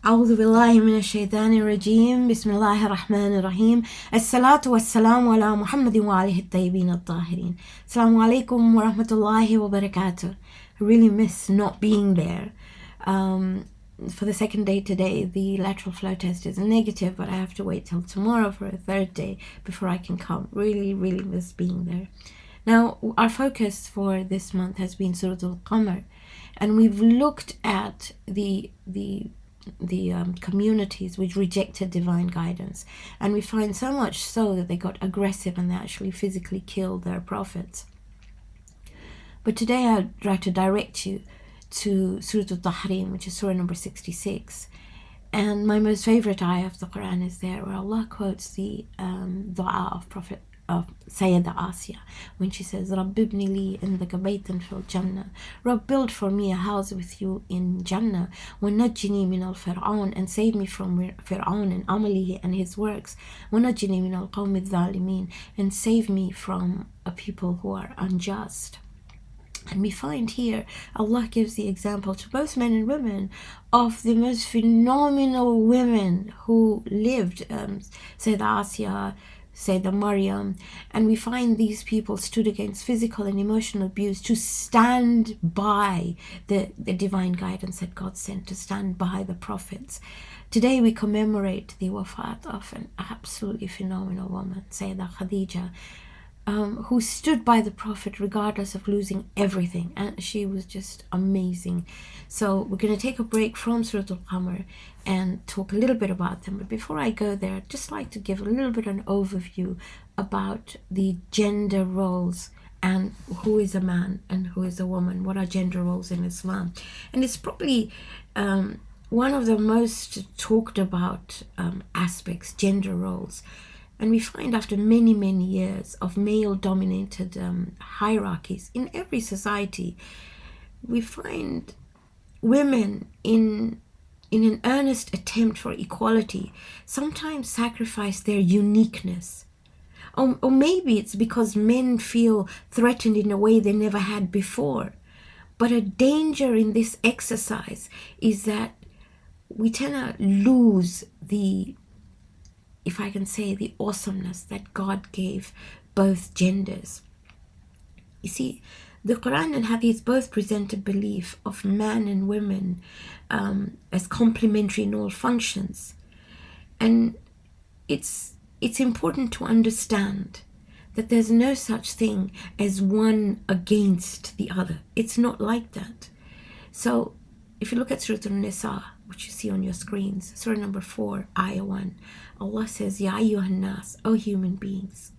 أعوذ بالله من الشيطان الرجيم بسم الله الرحمن الرحيم الصلاة والسلام على محمد وعليه الطيبين الطاهرين. Assalamu alaikum wa rahmatullahi wa barakatuh. I really miss not being there. For the second day today, the lateral flow test is negative, but I have to wait till tomorrow for a third day before I can come. Really miss being there. Now, our focus for this month has been Surah Al-Qamar, and we've looked at the communities which rejected divine guidance, and we find so much so that they got aggressive and they actually physically killed their prophets. But today I'd like to direct you to Surah Al-Tahrim, which is Surah number 66, and my most favorite ayah of the Quran is there where Allah quotes the dua of Sayyida Asya when she says, Rabb ibni li indaka baytan fil Jannah, Rabb, build for me a house with you in Jannah, wa najjini min al-Fir'aun, and save me from Fir'aun and amalihi and his works, wa najjini min al-qawmi al-zalimin, and save me from a people who are unjust. And we find here Allah gives the example to both men and women of the most phenomenal women who lived, Sayyida Asya, Sayyidah Maryam, and we find these people stood against physical and emotional abuse to stand by the divine guidance that God sent, to stand by the prophets. Today we commemorate the wafat of an absolutely phenomenal woman, Sayyidah KHADIJA, who stood by the Prophet regardless of losing everything, and she was just amazing. So we're going to take a break from Surah Al-Qamar and talk a little bit about them. But before I go there, I'd just like to give a little bit of an overview about the gender roles and who is a man and who is a woman. What are gender roles in Islam? And it's probably one of the most talked about aspects, gender roles. And we find after many years of male-dominated hierarchies in every society, we find women in an earnest attempt for equality sometimes sacrifice their uniqueness. Or maybe it's because men feel threatened in a way they never had before. But a danger in this exercise is that we tend to lose the, if I can say, the awesomeness that God gave both genders. You see, the Quran and Hadith both present a belief of man and women as complementary in all functions. And it's important to understand that there's no such thing as one against the other. It's not like that. So if you look at Surah An-Nisa, which you see on your screens, Surah number 4, Ayah 1, Allah says, Ya ayyuhan nas, O human beings,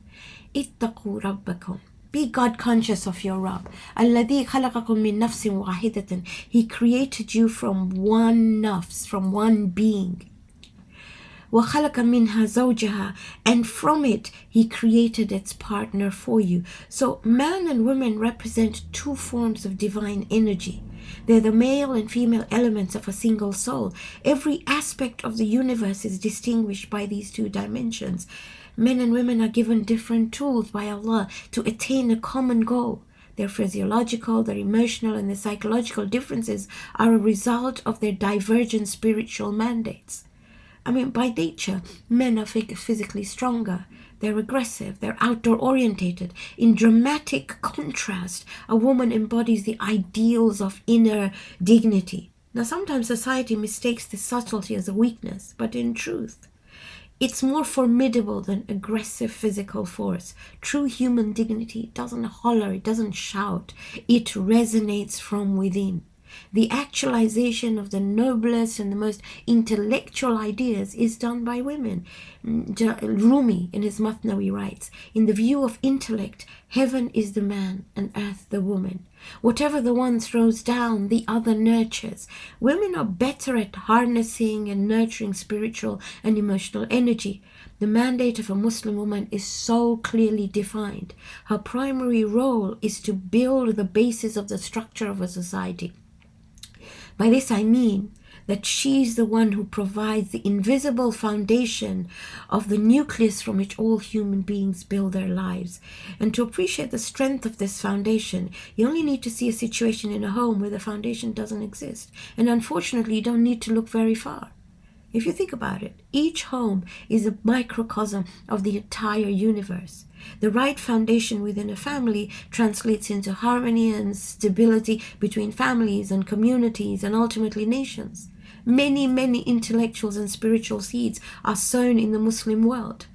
ittaqu rabbakum, be God conscious of your Rabb. Alladhi khalaqakum min nafsin wahidatin, He created you from one nafs, from one being. Wa khalaqa minha zawjaha, and from it He created its partner for you. So man and woman represent two forms of divine energy. They're the male and female elements of a single soul. Every aspect of the universe is distinguished by these two dimensions. Men and women are given different tools by Allah to attain a common goal. Their physiological, their emotional, and their psychological differences are a result of their divergent spiritual mandates. I mean, by nature, men are physically stronger. They're aggressive, they're outdoor orientated. In dramatic contrast, a woman embodies the ideals of inner dignity. Now, sometimes society mistakes this subtlety as a weakness, but in truth, it's more formidable than aggressive physical force. True human dignity doesn't holler, it doesn't shout, it resonates from within. The actualization of the noblest and the most intellectual ideas is done by women. Rumi in his Mathnawi writes, in the view of intellect, heaven is the man and earth the woman. Whatever the one throws down, the other nurtures. Women are better at harnessing and nurturing spiritual and emotional energy. The mandate of a Muslim woman is so clearly defined. Her primary role is to build the basis of the structure of a society. By this I mean that she's the one who provides the invisible foundation of the nucleus from which all human beings build their lives. And to appreciate the strength of this foundation, you only need to see a situation in a home where the foundation doesn't exist. And unfortunately, you don't need to look very far. If you think about it, each home is a microcosm of the entire universe. The right foundation within a family translates into harmony and stability between families and communities and ultimately nations. Many, many intellectuals and spiritual seeds are sown in the Muslim world.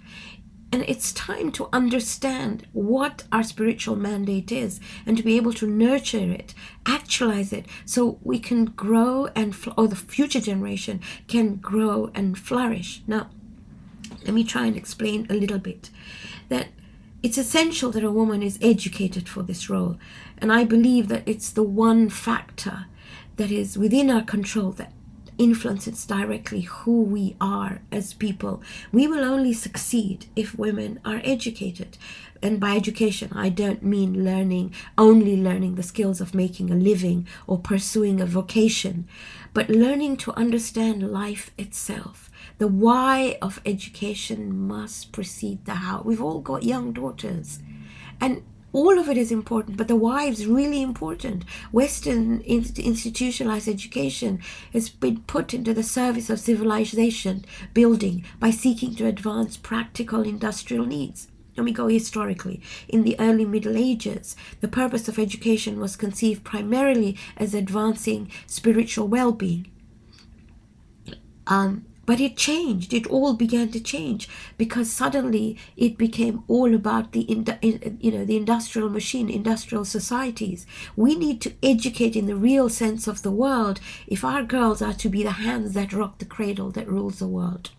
And it's time to understand what our spiritual mandate is and to be able to nurture it, actualize it, so we can grow and, or the future generation can grow and flourish. Now, let me try and explain a little bit that it's essential that a woman is educated for this role. And I believe that it's the one factor that is within our control that influences directly who we are as people. We will only succeed if women are educated. And by education, I don't mean only learning the skills of making a living or pursuing a vocation, but learning to understand life itself. The why of education must precede the how. We've all got young daughters, and all of it is important, but the why is really important. Western institutionalized education has been put into the service of civilization building by seeking to advance practical industrial needs. Let me go historically. In the early Middle Ages, the purpose of education was conceived primarily as advancing spiritual well-being. But it changed. It all began to change because suddenly it became all about the industrial machine, industrial societies. We need to educate in the real sense of the word if our girls are to be the hands that rock the cradle that rules the world.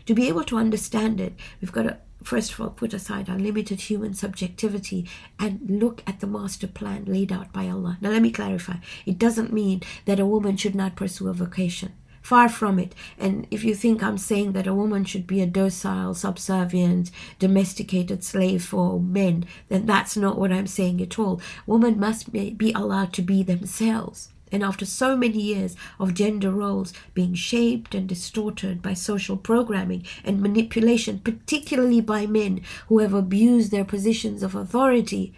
To be able to understand it, we've got to first of all put aside our limited human subjectivity and look at the master plan laid out by Allah. Now let me clarify. It doesn't mean that a woman should not pursue a vocation. Far from it. And if you think I'm saying that a woman should be a docile, subservient, domesticated slave for men, then that's not what I'm saying at all. Women must be allowed to be themselves. And after so many years of gender roles being shaped and distorted by social programming and manipulation, particularly by men who have abused their positions of authority,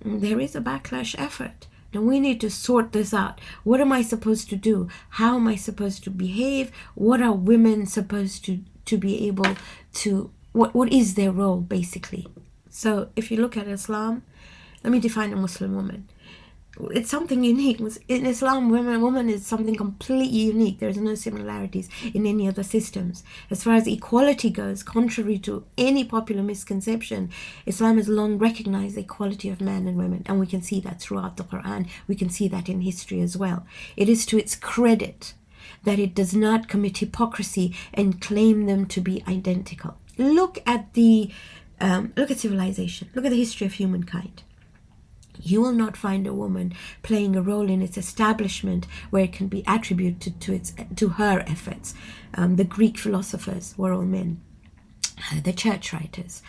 there is a backlash effort. Now we need to sort this out. What am I supposed to do? How am I supposed to behave? What are women supposed to be able to, what is their role basically? So if you look at Islam, let me define a Muslim woman. It's something unique. In Islam, woman is something completely unique. There's no similarities in any other systems. As far as equality goes, contrary to any popular misconception, Islam has long recognized the equality of men and women. And we can see that throughout the Quran. We can see that in history as well. It is to its credit that it does not commit hypocrisy and claim them to be identical. Look at civilization. Look at the history of humankind. You will not find a woman playing a role in its establishment where it can be attributed to her efforts. The Greek philosophers were all men. The church writers,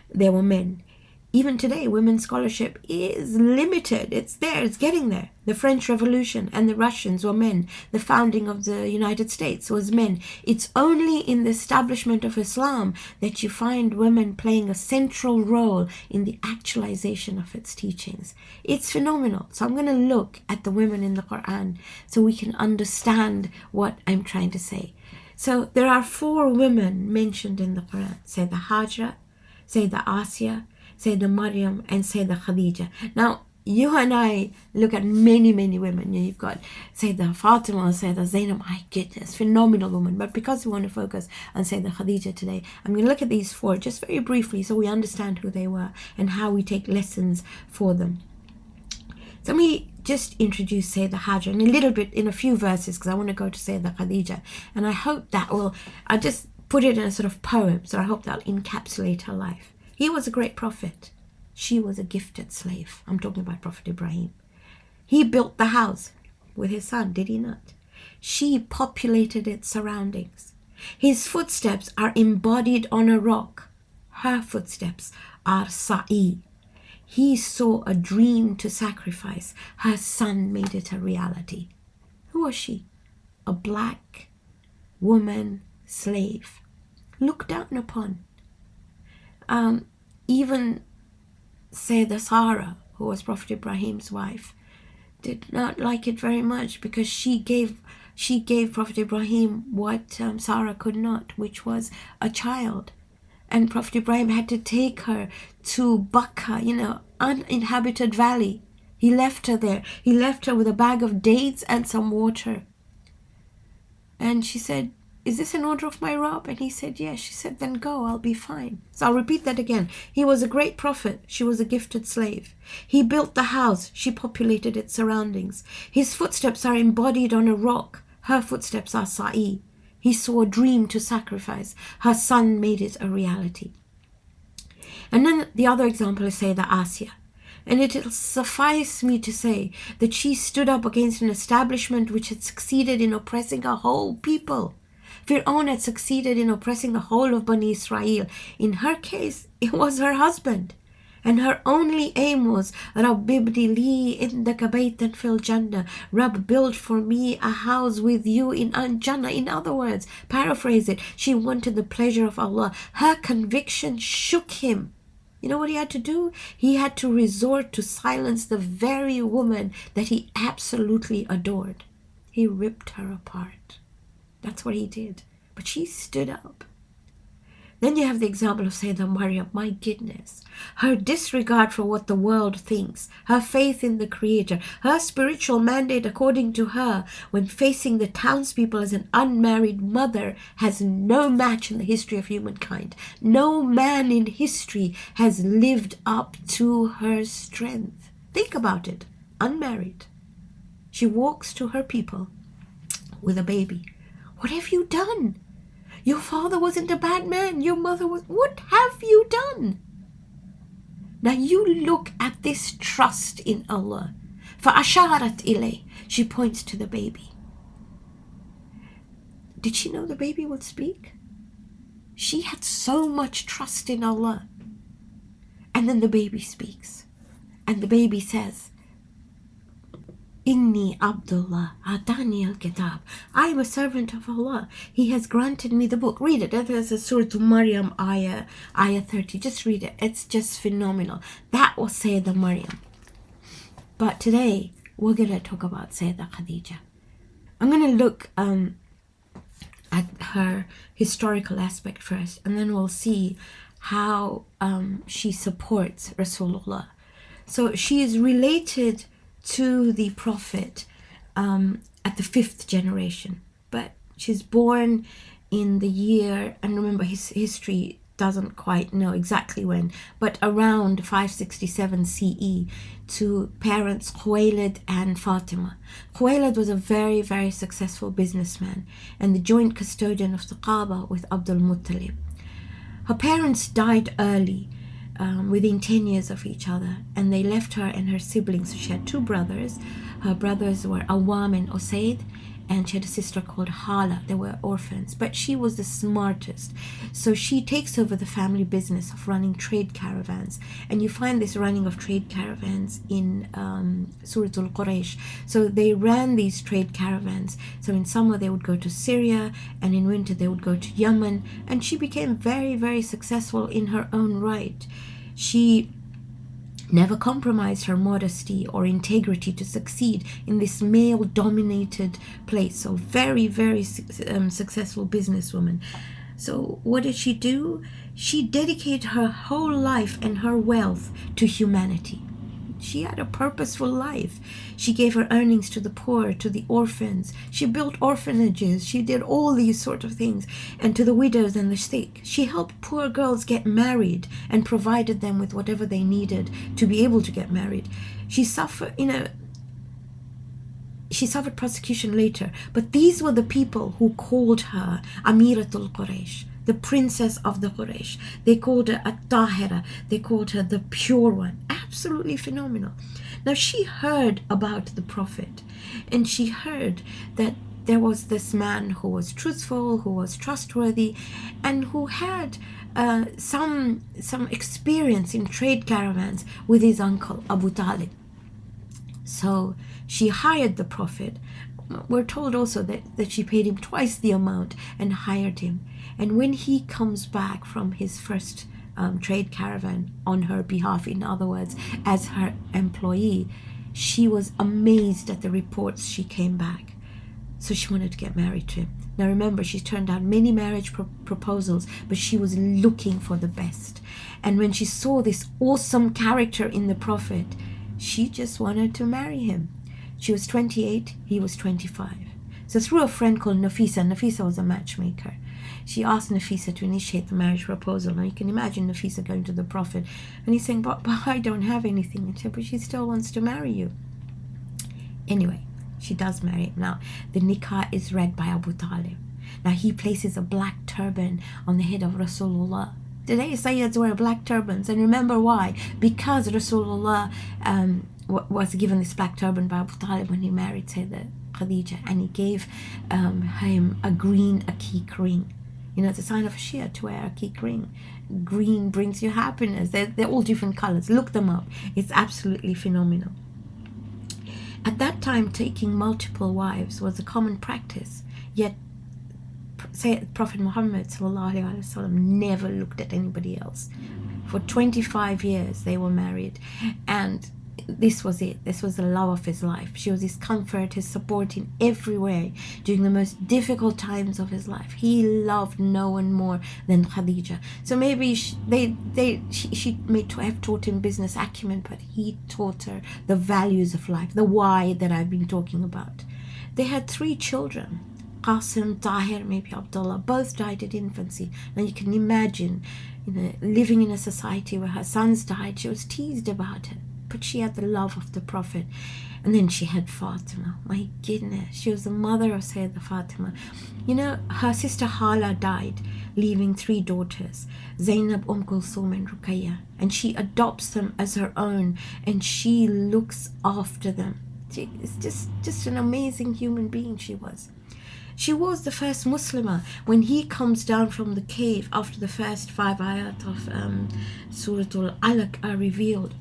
they were men. Even today, women's scholarship is limited. It's there, it's getting there. The French Revolution and the Russians were men. The founding of the United States was men. It's only in the establishment of Islam that you find women playing a central role in the actualization of its teachings. It's phenomenal. So I'm going to look at the women in the Quran so we can understand what I'm trying to say. So there are 4 women mentioned in the Quran. Sayyidah Hajra, Sayyidah Asya, Sayyidah Maryam, and Sayyidah Khadija. Now, you and I look at many, many women. You've got Sayyidah Fatima, Sayyidah Zainab. My goodness, phenomenal woman. But because we want to focus on Sayyidah Khadija today, I'm going to look at these 4 just very briefly so we understand who they were and how we take lessons for them. So let me just introduce Sayyidah Hajra in a little bit, in a few verses, because I want to go to Sayyidah Khadija. And I hope that I just put it in a sort of poem, so I hope that'll encapsulate her life. He was a great prophet. She was a gifted slave. I'm talking about Prophet Ibrahim. He built the house with his son, did he not? She populated its surroundings. His footsteps are embodied on a rock. Her footsteps are sa'i. He saw a dream to sacrifice. Her son made it a reality. Who was she? A black woman slave. Looked down upon. Even Sayyidah Sarah, who was Prophet Ibrahim's wife, did not like it very much because she gave she gave Prophet Ibrahim what Sarah could not, which was a child. And Prophet Ibrahim had to take her to Bakka, uninhabited valley. He left her there. He left her with a bag of dates and some water. And she said, "Is this an order of my Rabb?" And he said, "Yes." She said, "Then go, I'll be fine." So I'll repeat that again. He was a great prophet. She was a gifted slave. He built the house. She populated its surroundings. His footsteps are embodied on a rock. Her footsteps are sa'i. He saw a dream to sacrifice. Her son made it a reality. And then the other example is Sayyidah Asya. And it'll suffice me to say that she stood up against an establishment which had succeeded in oppressing a whole people. Fir'aun had succeeded in oppressing the whole of Bani Israel. In her case, it was her husband. And her only aim was, Rabb ibni li indaka baytan fil Jannah. Rabb, build for me a house with you in Jannah. In other words, paraphrase it, she wanted the pleasure of Allah. Her conviction shook him. You know what he had to do? He had to resort to silence the very woman that he absolutely adored. He ripped her apart. That's what he did. But she stood up. Then you have the example of Sayyidah Maryam. My goodness. Her disregard for what the world thinks, her faith in the Creator, her spiritual mandate according to her when facing the townspeople as an unmarried mother has no match in the history of humankind. No man in history has lived up to her strength. Think about it. Unmarried. She walks to her people with a baby. What have you done? Your father wasn't a bad man. Your mother was. What have you done? Now you look at this trust in Allah. فَأَشَارَتْ إِلَيْهِ. She points to the baby. Did she know the baby would speak? She had so much trust in Allah. And then the baby speaks. And the baby says, Inni Abdullah Atani al-Kitab. I am a servant of Allah. He has granted me the book. Read it. There's a Surah Maryam ayah 30. Just read it. It's just phenomenal. That was Sayyidah Maryam. But today we're going to talk about Sayyidah Khadija. I'm going to look at her historical aspect first, and then we'll see how she supports Rasulullah. So she is related to the Prophet at the 5th generation, but she's born in the year, and remember his history doesn't quite know exactly when, but around 567 CE to parents Khuwaylid and Fatima. Khuwaylid was a very, very successful businessman and the joint custodian of the Kaaba with Abdul Muttalib. Her parents died early, within 10 years of each other, and they left her and her siblings. So she had 2 brothers. Her brothers were Awam and Usayd, and she had a sister called Hala. They were orphans, but she was the smartest. So she takes over the family business of running trade caravans, and you find this running of trade caravans in Surah Al-Quraysh. So they ran these trade caravans. So in summer they would go to Syria, and in winter they would go to Yemen, and she became very, very successful in her own right. She never compromised her modesty or integrity to succeed in this male-dominated place. So very, very successful businesswoman. So what did she do? She dedicated her whole life and her wealth to humanity. She had a purposeful life. She gave her earnings to the poor, to the orphans. She built orphanages. She did all these sort of things. And to the widows and the sick. She helped poor girls get married and provided them with whatever they needed to be able to get married. She suffered, she suffered persecution later. But these were the people who called her Amiratul Quraysh, the princess of the Quraysh. They called her At-Tahira. They called her the pure one. Absolutely phenomenal. Now she heard about the Prophet, and she heard that there was this man who was truthful, who was trustworthy, and who had some experience in trade caravans with his uncle Abu Talib. So she hired the Prophet. We're told also that she paid him twice the amount and hired him. And when he comes back from his first trade caravan on her behalf, in other words, as her employee, she was amazed at the reports she came back. So she wanted to get married to him. Now remember, she's turned down many marriage proposals, but she was looking for the best. And when she saw this awesome character in the Prophet, she just wanted to marry him. She was 28, he was 25. So through a friend called Nafisa was a matchmaker. She asked Nafisa to initiate the marriage proposal. And you can imagine Nafisa going to the Prophet. And he's saying, but I don't have anything. And she said, but she still wants to marry you. Anyway, she does marry him. Now, the nikah is read by Abu Talib. Now, he places a black turban on the head of Rasulullah. Today, Sayyids wear black turbans. And remember why? Because Rasulullah was given this black turban by Abu Talib when he married Sayyidah KHADIJA. And he gave him a green akik ring. You know, it's a sign of a Shia to wear a akik ring. Green brings you happiness. They're all different colors. Look them up. It's absolutely phenomenal. At that time, taking multiple wives was a common practice. Yet, Prophet Muhammad ﷺ never looked at anybody else. For 25 years, they were married. And this was it. This was the love of his life. She was his comfort, his support in every way during the most difficult times of his life. He loved no one more than Khadija. So maybe she may have taught him business acumen, but he taught her the values of life, the why that I've been talking about. They had 3 children. Qasim, Tahir, maybe Abdullah, both died at infancy. Now you can imagine, living in a society where her sons died. She was teased about it. But she had the love of the Prophet. And then she had Fatima. My goodness, she was the mother of Sayyidah Fatima. Her sister Hala died, leaving 3 daughters, Zainab, Kulthum and Ruqayya. And she adopts them as her own, and she looks after them. She is just an amazing human being she was. She was the first Muslimah. When he comes down from the cave after the first 5 ayat of Surah Al-Alaq are revealed,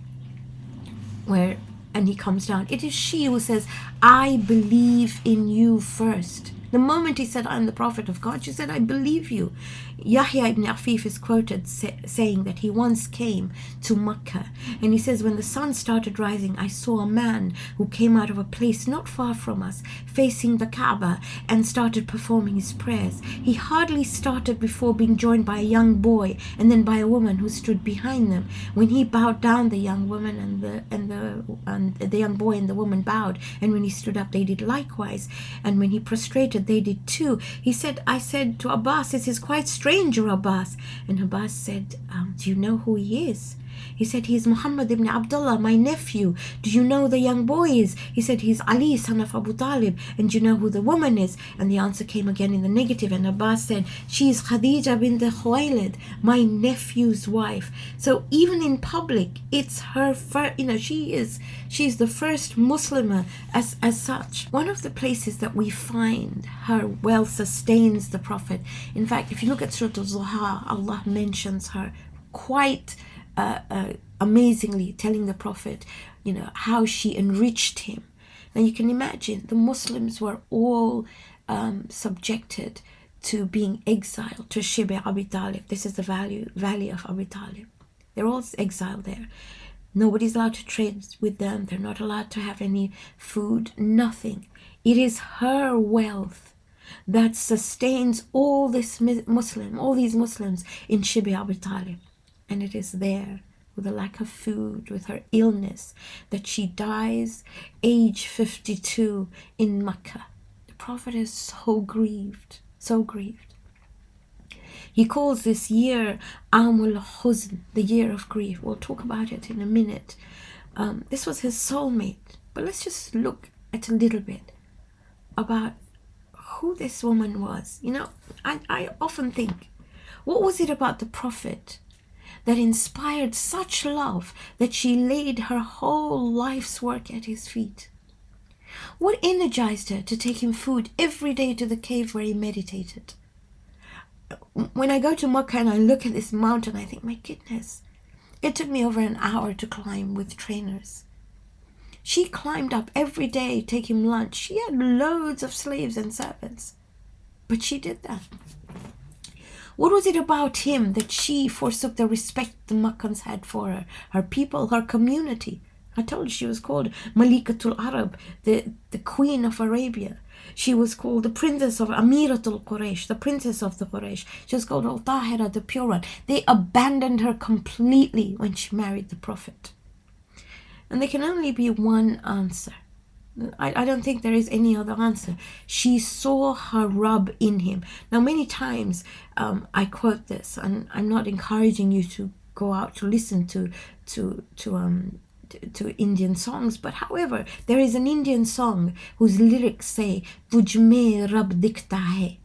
and he comes down, it is she who says, I believe in you first. The moment he said, I'm the Prophet of God, she said, I believe you. Yahya ibn Afif is quoted saying that he once came to Mecca, and he says, when the sun started rising, I saw a man who came out of a place not far from us, facing the Kaaba, and started performing his prayers. He hardly started before being joined by a young boy, and then by a woman who stood behind them. When he bowed down, the young woman and the young boy and the woman bowed, and when he stood up, they did likewise, and when he prostrated, they did too. He said, I said to Abbas, this is quite strange, O Abbas. And Abbas said, do you know who he is? He said, he is Muhammad ibn Abdullah, my nephew. Do you know who the young boy is? He said, he's Ali, son of Abu Talib. And do you know who the woman is? And the answer came again in the negative. And Abbas said, she is Khadija bint Khuwaylid, my nephew's wife. So even in public, it's her first, she's the first Muslimah as such. One of the places that we find her well sustains the Prophet. In fact, if you look at Surah Al-Zuha, Allah mentions her quite amazingly, telling the Prophet, how she enriched him. Now you can imagine the Muslims were all subjected to being exiled to Shib Abi Talib. This is the valley of Abi Talib. They're all exiled there. Nobody's allowed to trade with them. They're not allowed to have any food, nothing. It is her wealth that sustains all these Muslims in Shib Abi Talib. And it is there, with a lack of food, with her illness, that she dies age 52 in Mecca. The Prophet is so grieved. He calls this year Amul Huzn, the year of grief. We'll talk about it in a minute. This was his soulmate. But let's just look at a little bit about who this woman was. I often think, what was it about the Prophet that inspired such love that she laid her whole life's work at his feet? What energized her to take him food every day to the cave where he meditated? When I go to Makkah and I look at this mountain, I think, my goodness, it took me over an hour to climb with trainers. She climbed up every day, take him lunch. She had loads of slaves and servants, but she did that. What was it about him that she forsook the respect the Makkans had for her, her people, her community? I told you she was called Malikatul Arab, the queen of Arabia. She was called the princess of Amiratul Quraysh, the princess of the Quraysh. She was called Al-Tahira, the pure one. They abandoned her completely when she married the Prophet. And there can only be one answer. I don't think there is any other answer. She saw her Rabb in him. Now, many times I quote this, and I'm not encouraging you to go out to listen to Indian songs, but however, there is an Indian song whose lyrics say, "Tujh mein Rabb dikhta hai."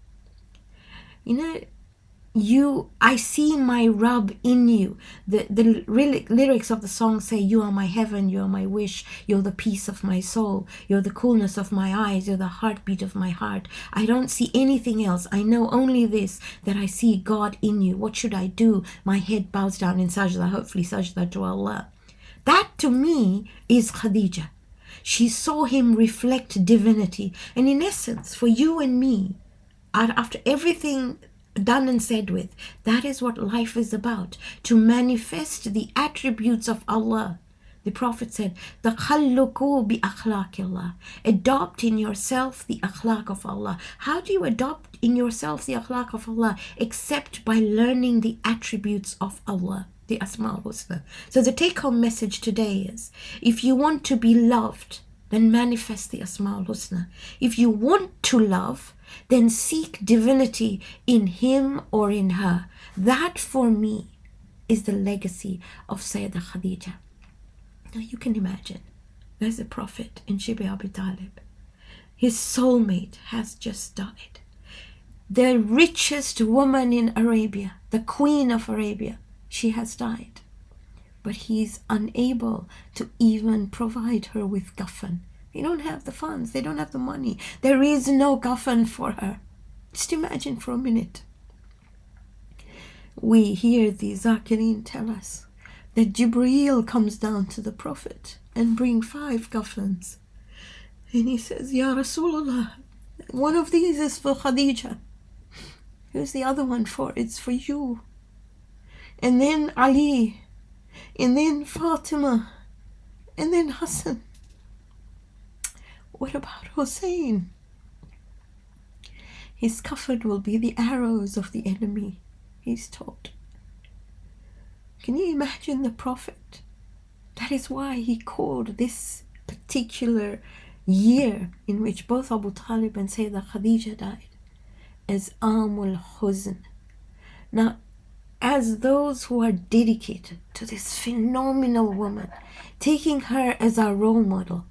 I see my Rabb in you. The lyrics of the song say, "You are my heaven, you are my wish, you're the peace of my soul, you're the coolness of my eyes, you're the heartbeat of my heart. I don't see anything else. I know only this, that I see God in you. What should I do? My head bows down in sajda," hopefully sajda to Allah. That to me is Khadija. She saw him reflect divinity. And in essence, for you and me, after everything done and said with, that is what life is about, to manifest the attributes of Allah. The Prophet said, "Takhalluqu bi akhlaqillah." Adopt in yourself the akhlaq of Allah. How do you adopt in yourself the akhlaq of Allah? Except by learning the attributes of Allah, the Asma al-Husna. So the take-home message today is, if you want to be loved, then manifest the Asma al-Husna. If you want to love, then seek divinity in him or in her. That for me is the legacy of Sayyidah Khadija. Now you can imagine, there's a prophet in Shib Abi Talib. His soulmate has just died. The richest woman in Arabia, the queen of Arabia, she has died. But he's unable to even provide her with kafan. They don't have the funds, they don't have the money. There is no kafan for her. Just imagine for a minute. We hear the Zakirin tell us that Jibreel comes down to the Prophet and bring 5 kafans. And he says, "Ya Rasulullah, one of these is for Khadija. Who's the other one for? It's for you. And then Ali, and then Fatima, and then Hassan. What about Hussein? His kafan will be the arrows of the enemy," he's told. Can you imagine the Prophet? That is why he called this particular year in which both Abu Talib and Sayyidah Khadija died as Amul Huzn. Now, as those who are dedicated to this phenomenal woman, taking her as our role model,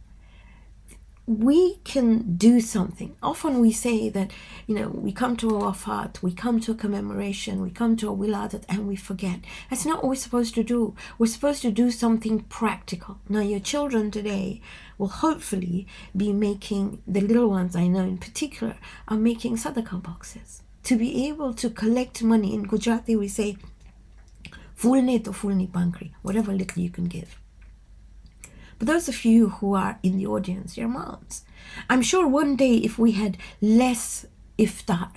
we can do something. Often we say that, we come to a wafat, we come to a commemoration, we come to a wiladat, and we forget. That's not what we're supposed to do. We're supposed to do something practical. Now, your children today will hopefully be making, the little ones I know in particular, are making sadaqah boxes. To be able to collect money, in Gujarati we say, "Fulne to fulni pankri," whatever little you can give. But those of you who are in the audience, your moms, I'm sure one day if we had less iftar,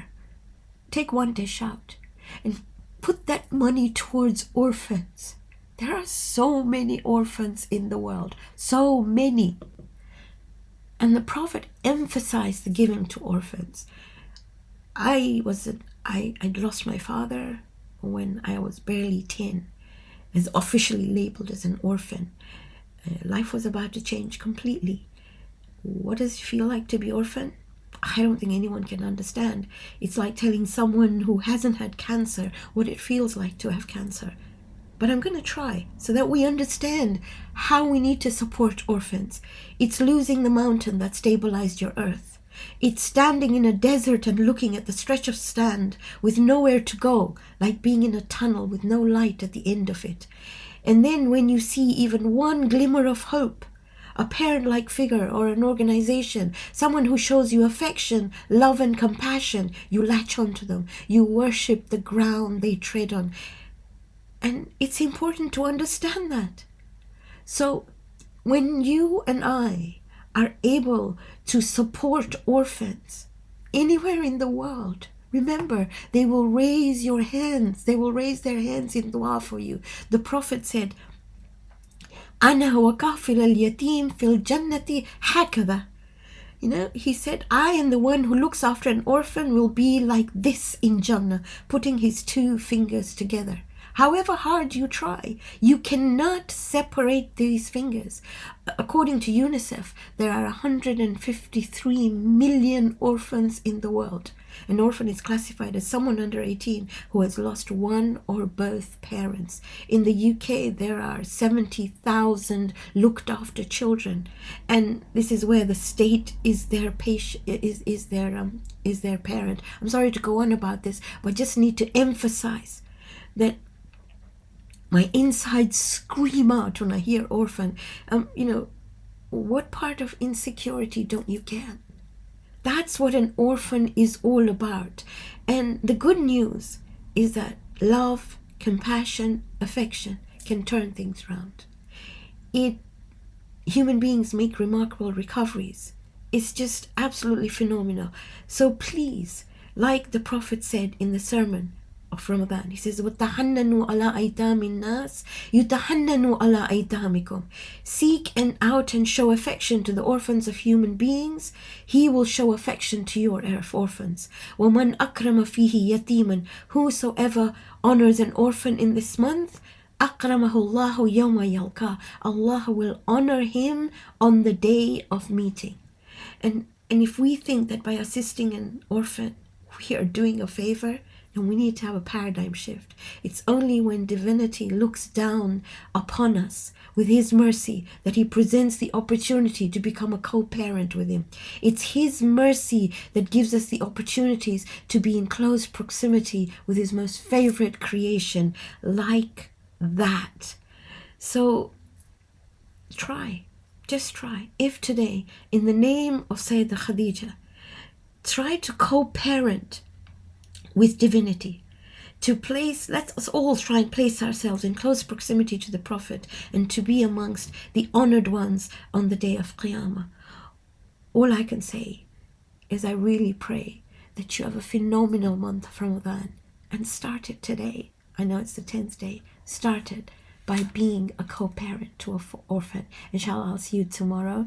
take one dish out and put that money towards orphans. There are so many orphans in the world, so many. And the Prophet emphasized the giving to orphans. I lost my father when I was barely 10, as officially labeled as an orphan. Life was about to change completely. What does it feel like to be orphan? I don't think anyone can understand. It's like telling someone who hasn't had cancer what it feels like to have cancer. But I'm going to try so that we understand how we need to support orphans. It's losing the mountain that stabilized your earth. It's standing in a desert and looking at the stretch of sand with nowhere to go, like being in a tunnel with no light at the end of it. And then when you see even one glimmer of hope, a parent-like figure or an organization, someone who shows you affection, love and compassion, you latch onto them. You worship the ground they tread on. And it's important to understand that. So when you and I are able to support orphans anywhere in the world, remember, they will raise your hands. They will raise their hands in dua for you. The Prophet said, "Ana wa kafil al-yatim fil jannati hakadha." You know, he said, I and the one who looks after an orphan will be like this in Jannah, putting his two fingers together. However hard you try, you cannot separate these fingers. According to UNICEF, there are 153 million orphans in the world. An orphan is classified as someone under 18 who has lost one or both parents. In the UK, there are 70,000 looked after children, and this is where the state is their is their parent. I'm sorry to go on about this, but just need to emphasize that my insides scream out when I hear orphan. You know, what part of insecurity don't you get? That's what an orphan is all about. And the good news is that love, compassion, affection can turn things around. Human beings make remarkable recoveries. It's just absolutely phenomenal. So please, like the Prophet said in the sermon of Ramadan, he says, وَتَحَنَّنُوا عَلَىٰ أَيْتَامِ النَّاسِ يُتَحَنَّنُوا عَلَىٰ أَيْتَامِكُمْ. Seek and out and show affection to the orphans of human beings. He will show affection to your orphans. وَمَنْ أَكْرَمَ فِيهِ يَتِيمًا. Whosoever honors an orphan in this month, أَكْرَمَهُ اللَّهُ يَوْمَ يَلْقَاهُ. Allah will honor him on the day of meeting. And if we think that by assisting an orphan we are doing a favor, then we need to have a paradigm shift. It's only when divinity looks down upon us with his mercy that he presents the opportunity to become a co-parent with him. It's his mercy that gives us the opportunities to be in close proximity with his most favorite creation, like that. So try, just try. If today, in the name of Sayyida Khadija, try to co-parent with divinity, let us all try and place ourselves in close proximity to the Prophet and to be amongst the honored ones on the day of Qiyamah. All I can say is I really pray that you have a phenomenal month of Ramadan, and start it today. I know it's the 10th day. Start it by being a co-parent to an orphan. Inshallah, I'll see you tomorrow.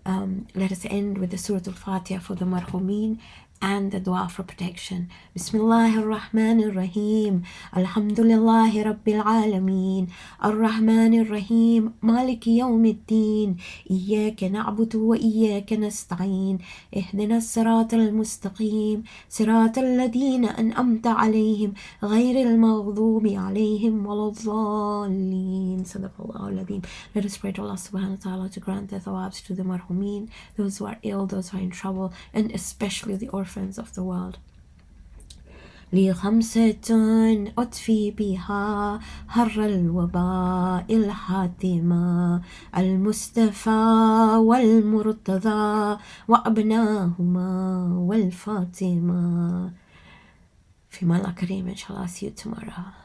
Let us end with the Surah Al-Fatiha for the marhumin and the dua for protection. Bismillahir Rahmanir Rahim. Alhamdulillahi Rabbil Alameen. Ar-Rahmanir Rahim. Maliki Yawmiddin. Iyyaka na'budu wa iyyaka nasta'in. Ihdina as-siratal mustaqim. Siratal ladina an'amta alayhim. Ghayril maghdubi alayhim waladdallin. Sadaqallahu al-Azim. Let us pray to Allah subhanahu wa ta'ala to grant the thawabs to the marhumin, those who are ill, those who are in trouble, and especially the orphans of the world. لي خمسة أطفي بها حر الوباء الحاتمة المصطفى والمرتضى وأبناهما والفاطمة. في مالا كريم. إن شاء الله see you tomorrow.